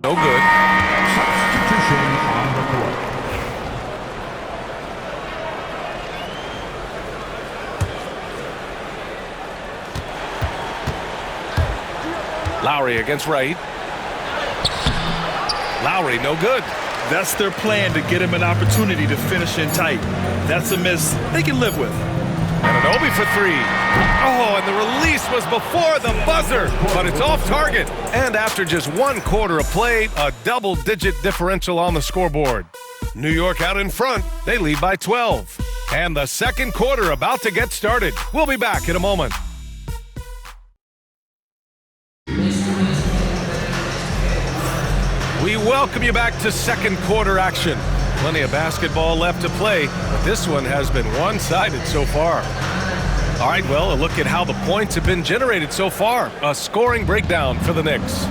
No good. Substitution on the court. Lowry against Wright. Lowry, no good. That's their plan, to get him an opportunity to finish in tight. That's a miss they can live with. And an Obi for three. Oh, and the release was before the buzzer, but it's off target. And after just 1 quarter of play, a double-digit differential on the scoreboard. New York out in front. They lead by 12. And the second quarter about to get started. We'll be back in a moment. We welcome you back to second quarter action. Plenty of basketball left to play, but this one has been one-sided so far. All right, well, a look at how the points have been generated so far. A scoring breakdown for the Knicks.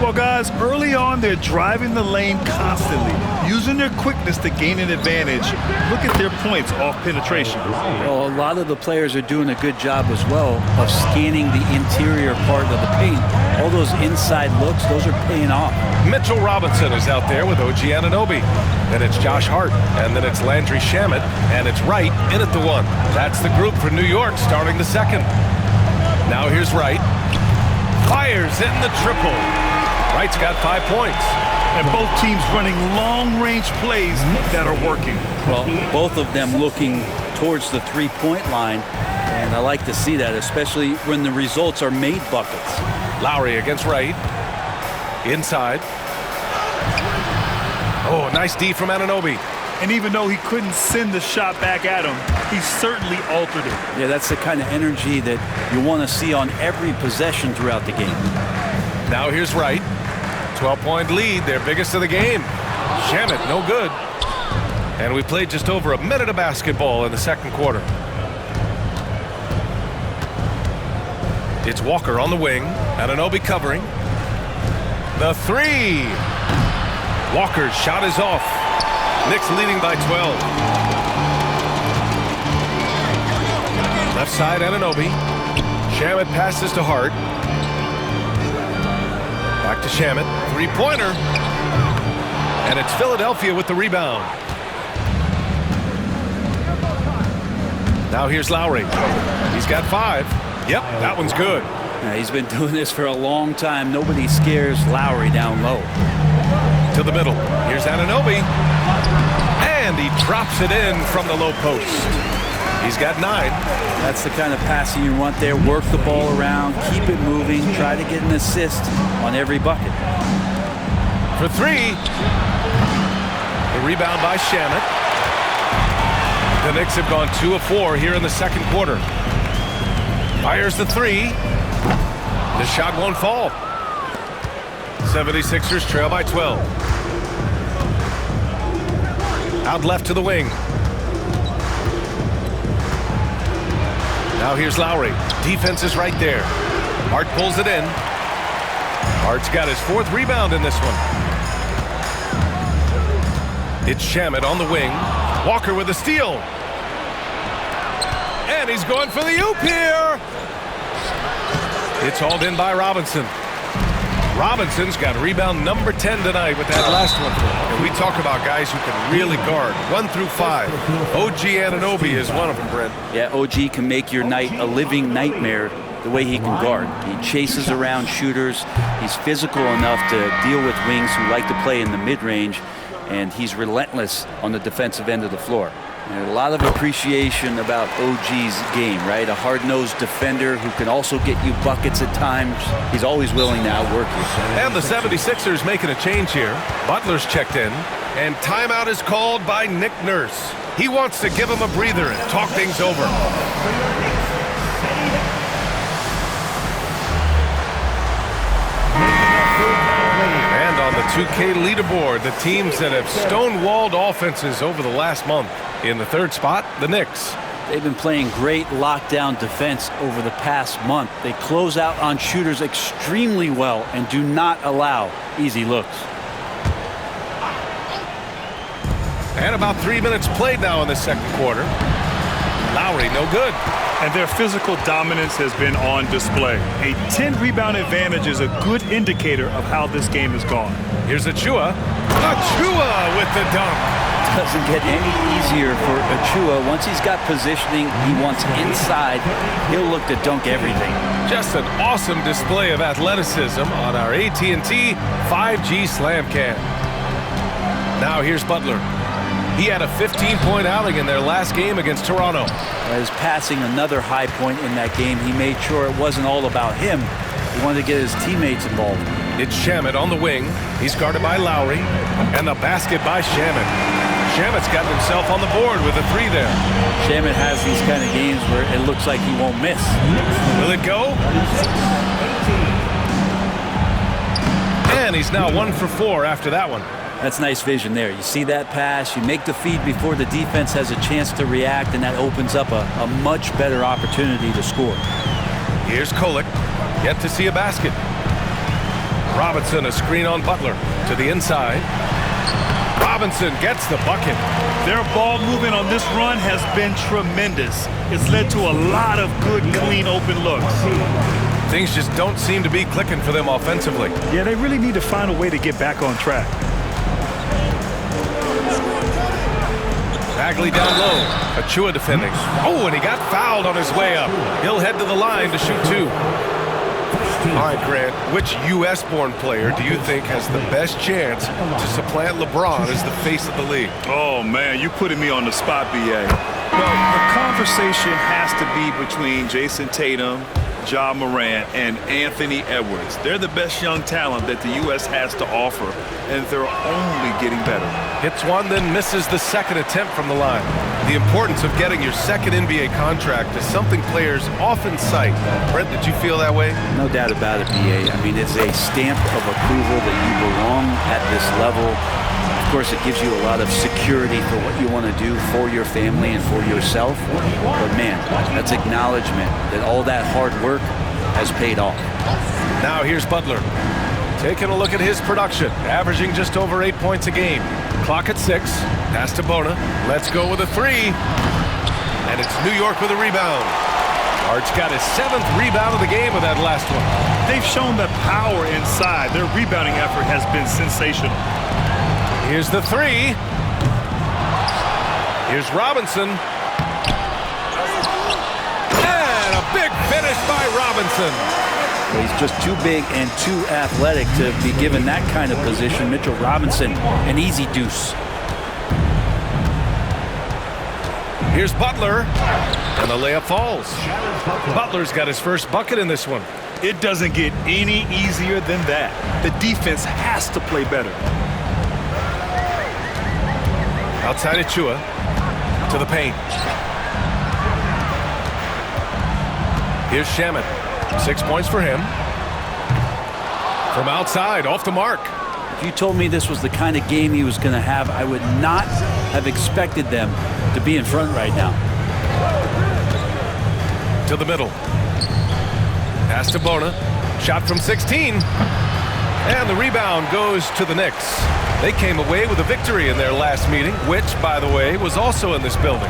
Well, guys, early on, they're driving the lane constantly, using their quickness to gain an advantage. Look at their points off penetration. Well, a lot of the players are doing a good job as well of scanning the interior part of the paint. All those inside looks, those are paying off. Mitchell Robinson is out there with OG Anunoby. Then it's Josh Hart, and then it's Landry Shamet, and it's Wright in at the 1. That's the group for New York starting the second. Now here's Wright. Fires in the triple. Wright's got 5 points. And both teams running long-range plays that are working. Well, both of them looking towards the three-point line, and I like to see that, especially when the results are made buckets. Lowry against Wright. Inside. Oh, nice D from Anunoby. And even though he couldn't send the shot back at him, he certainly altered it. Yeah, that's the kind of energy that you want to see on every possession throughout the game. Now here's Wright. 12-point lead, their biggest of the game. Shamet, no good. And we played just over a minute of basketball in the second quarter. It's Walker on the wing. Anunoby covering. The 3. Walker's shot is off. Knicks leading by 12. Left side, Anunoby. Shamet passes to Hart. Back to Shamet. 3-pointer. And it's Philadelphia with the rebound. Now here's Lowry. He's got 5. Yep, that one's good. Yeah, he's been doing this for a long time. Nobody scares Lowry down low. To the middle. Here's Anunoby. And he drops it in from the low post. He's got 9. That's the kind of passing you want there. Work the ball around, keep it moving, try to get an assist on every bucket. For 3. The rebound by Shamet. The Knicks have gone 2 of 4 here in the second quarter. Fires the 3. The shot won't fall. 76ers trail by 12. Out left to the wing. Now here's Lowry. Defense is right there. Hart pulls it in. Hart's got his 4th rebound in this one. It's Shamet on the wing. Walker with a steal. And he's going for the oop here. It's hauled in by Robinson. Robinson's got rebound number 10 tonight with that last one. And we talk about guys who can really guard 1 through 5. OG Anunoby is one of them, Brent. Yeah, OG can make your night a living nightmare the way he can guard. He chases around shooters. He's physical enough to deal with wings who like to play in the mid-range, and he's relentless on the defensive end of the floor. And a lot of appreciation about OG's game, right? A hard-nosed defender who can also get you buckets at times. He's always willing to outwork you. And the 76ers making a change here. Butler's checked in, and timeout is called by Nick Nurse. He wants to give him a breather and talk things over. And on the 2K leaderboard, the teams that have stonewalled offenses over the last month. In the 3rd spot, the Knicks. They've been playing great lockdown defense over the past month. They close out on shooters extremely well and do not allow easy looks. And about 3 minutes played now in the second quarter. Lowry, no good. And their physical dominance has been on display. A 10-rebound advantage is a good indicator of how this game has gone. Here's Achua. Achua with the dunk. Doesn't get any easier for Achua. Once he's got positioning, he wants inside. He'll look to dunk everything. Just an awesome display of athleticism on our AT&T 5G Slam Cam. Now here's Butler. He had a 15-point outing in their last game against Toronto. As passing another high point in that game, he made sure it wasn't all about him. He wanted to get his teammates involved. It's Shamet on the wing. He's guarded by Lowry. And the basket by Shamet. Shamet's got himself on the board with a three there. Shamet has these kind of games where it looks like he won't miss. Will it go? And he's now 1 for 4 after that one. That's nice vision there. You see that pass, you make the feed before the defense has a chance to react, and that opens up a much better opportunity to score. Here's Kolek. Yet to see a basket. Robinson, a screen on Butler. To the inside. Robinson gets the bucket. Their ball movement on this run has been tremendous. It's led to a lot of good, clean, open looks. Things just don't seem to be clicking for them offensively. Yeah, they really need to find a way to get back on track. Bagley down low. Achua defending. Oh, and he got fouled on his way up. He'll head to the line to shoot 2. All right, Grant, which U.S.-born player do you think has the best chance to supplant LeBron as the face of the league? Oh, man, you're putting me on the spot, B.A. Well, the conversation has to be between Jason Tatum, Ja Morant, and Anthony Edwards. They're the best young talent that the U.S. has to offer, and they're only getting better. Hits one, then misses the second attempt from the line. The importance of getting your second NBA contract is something players often cite. Brent, did you feel that way? No doubt about it, B.A. I mean, it's a stamp of approval that you belong at this level. Of course, it gives you a lot of security for what you want to do for your family and for yourself. But man, that's acknowledgement that all that hard work has paid off. Now here's Butler. Taking a look at his production, averaging just over 8 points a game. Clock at 6. Pass to Bona. Let's go with a 3. And it's New York with a rebound. Hart's got his 7th rebound of the game with that last one. They've shown the power inside. Their rebounding effort has been sensational. Here's the 3. Here's Robinson. And a big finish by Robinson. He's just too big and too athletic to be given that kind of position. Mitchell Robinson, an easy deuce. Here's Butler. And the layup falls. Butler's got his first bucket in this one. It doesn't get any easier than that. The defense has to play better. Outside Achua to the paint. Here's Shamet. 6 points for him. From outside, off the mark. If you told me this was the kind of game he was going to have, I would not have expected them to be in front right now. To the middle. Pass to Bona. Shot from 16. And the rebound goes to the Knicks. They came away with a victory in their last meeting, which, by the way, was also in this building.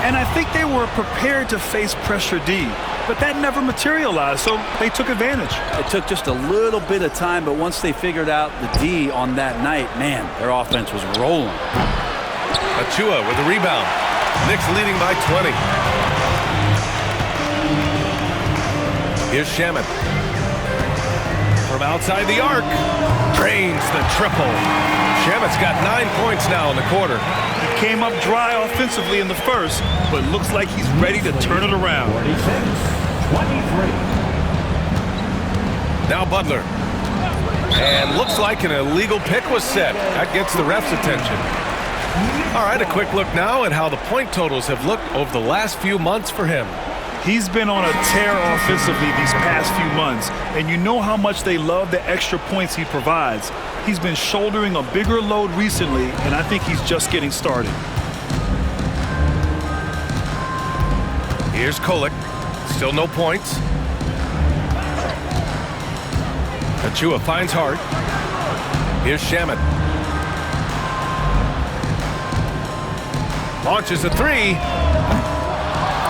And I think they were prepared to face pressure D, but that never materialized, so they took advantage. It took just a little bit of time, but once they figured out the D on that night, man, their offense was rolling. Achua with a rebound. Knicks leading by 20. Here's Shamet. From outside the arc. Drains the triple. Shamet's got 9 points now in the quarter. He came up dry offensively in the first, but looks like he's ready to turn it around. 26, 23. Now Butler. And looks like an illegal pick was set. That gets the ref's attention. All right, a quick look now at how the point totals have looked over the last few months for him. He's been on a tear offensively these past few months, and you know how much they love the extra points he provides. He's been shouldering a bigger load recently, and I think he's just getting started. Here's Kolek. Still no points. Achua finds Hart. Here's Shamet. Launches a 3.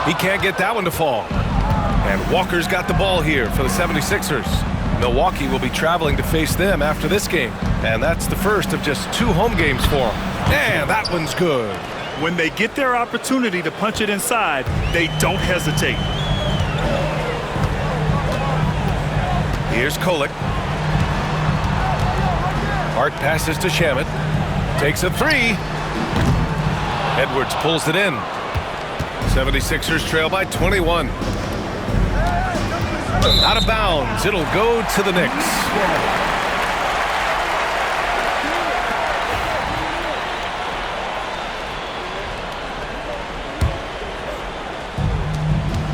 He can't get that one to fall. And Walker's got the ball here for the 76ers. Milwaukee will be traveling to face them after this game. And that's the first of just 2 home games for them. And that one's good. When they get their opportunity to punch it inside, they don't hesitate. Here's Kolek. Hart passes to Shamet. Takes a 3. Edwards pulls it in. 76ers trail by 21. Out of bounds. It'll go to the Knicks.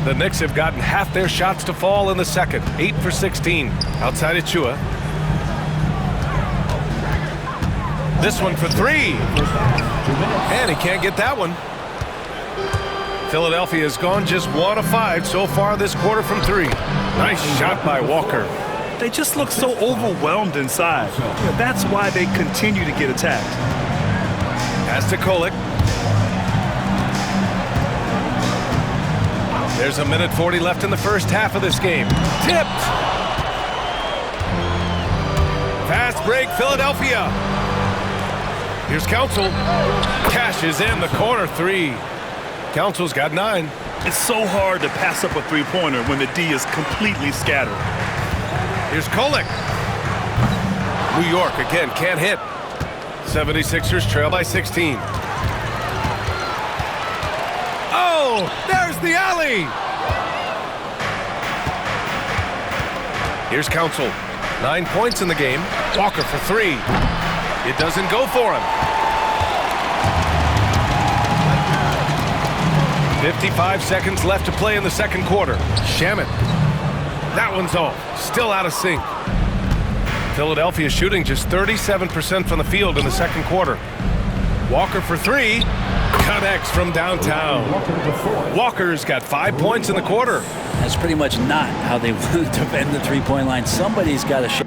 The Knicks have gotten half their shots to fall in the second. 8 for 16. Outside Achua. This one for 3. And he can't get that one. Philadelphia has gone just 1 of 5 so far this quarter from 3. Nice shot by Walker. They just look so overwhelmed inside. That's why they continue to get attacked. Pass to Kolek. There's a minute 40 left in the first half of this game. Tipped. Fast break, Philadelphia. Here's Council. Cashes in the corner 3. Council's got 9. It's so hard to pass up a three-pointer when the D is completely scattered. Here's Kolek. New York again can't hit. 76ers trail by 16. Oh, there's the alley. Here's Council. 9 points in the game. Walker for 3. It doesn't go for him. 55 seconds left to play in the second quarter. Shamet. That one's off. Still out of sync. Philadelphia shooting just 37% from the field in the second quarter. Walker for 3. Connects from downtown. Walker's got 5 points in the quarter. That's pretty much not how they want to defend the three-point line. Somebody's got to shot.